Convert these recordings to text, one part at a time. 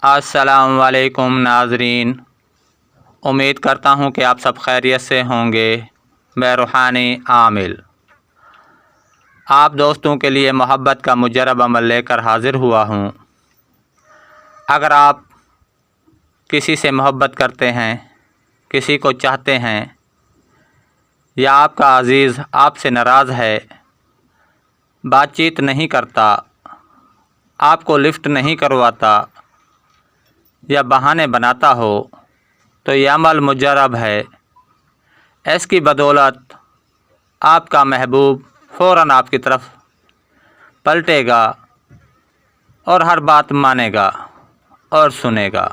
السلام علیکم ناظرین، امید کرتا ہوں کہ آپ سب خیریت سے ہوں گے۔ میں روحانی عامل آپ دوستوں کے لیے محبت کا مجرب عمل لے کر حاضر ہوا ہوں۔ اگر آپ کسی سے محبت کرتے ہیں، کسی کو چاہتے ہیں، یا آپ کا عزیز آپ سے ناراض ہے، بات چیت نہیں کرتا، آپ کو لفٹ نہیں کرواتا یا بہانے بناتا ہو، تو یہ عمل مجرب ہے۔ اس کی بدولت آپ کا محبوب فوراً آپ کی طرف پلٹے گا اور ہر بات مانے گا اور سنے گا۔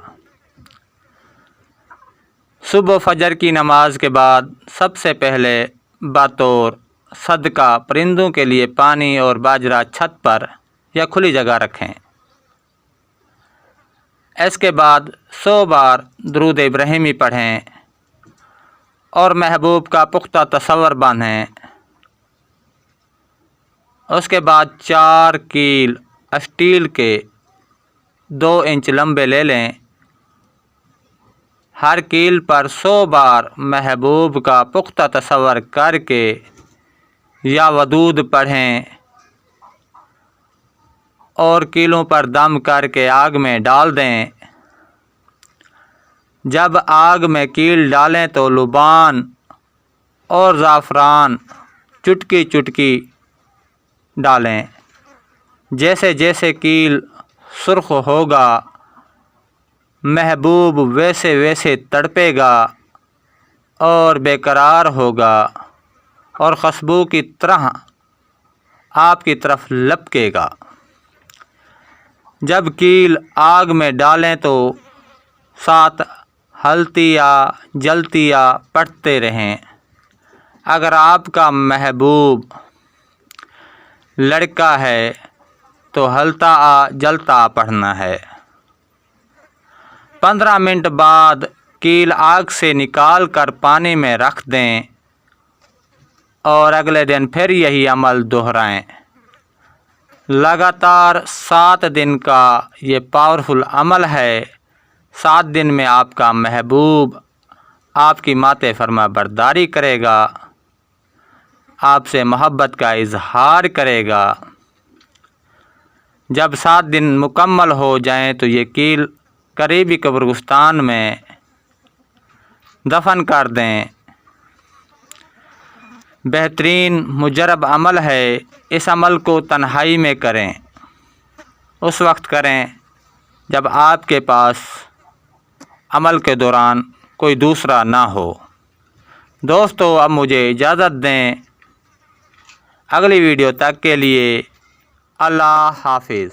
صبح فجر کی نماز کے بعد سب سے پہلے بطور صدقہ پرندوں کے لیے پانی اور باجرہ چھت پر یا کھلی جگہ رکھیں۔ اس کے بعد 100 بار درود ابراہیمی پڑھیں اور محبوب کا پختہ تصور باندھیں۔ اس کے بعد 4 کیل اسٹیل کے 2 انچ لمبے لے لیں۔ ہر کیل پر 100 بار محبوب کا پختہ تصور کر کے یا ودود پڑھیں اور کیلوں پر دم کر کے آگ میں ڈال دیں۔ جب آگ میں کیل ڈالیں تو لبان اور زعفران چٹکی چٹکی ڈالیں۔ جیسے جیسے کیل سرخ ہوگا، محبوب ویسے ویسے تڑپے گا اور بے قرار ہوگا اور خوشبو کی طرح آپ کی طرف لپکے گا۔ جب کیل آگ میں ڈالیں تو ساتھ ہلتی یا جلتی یا پڑھتے رہیں۔ اگر آپ کا محبوب لڑکا ہے تو ہلتا جلتا پڑھنا ہے۔ 15 منٹ بعد کیل آگ سے نکال کر پانی میں رکھ دیں اور اگلے دن پھر یہی عمل دہرائیں۔ لگاتار 7 دن کا یہ پاورفل عمل ہے۔ 7 دن میں آپ کا محبوب آپ کی مات فرما برداری کرے گا، آپ سے محبت کا اظہار کرے گا۔ جب 7 دن مکمل ہو جائیں تو یہ کیل قریبی قبرستان میں دفن کر دیں۔ بہترین مجرب عمل ہے۔ اس عمل کو تنہائی میں کریں۔ اس وقت کریں جب آپ کے پاس عمل کے دوران کوئی دوسرا نہ ہو۔ دوستو، اب مجھے اجازت دیں۔ اگلی ویڈیو تک کے لیے اللہ حافظ۔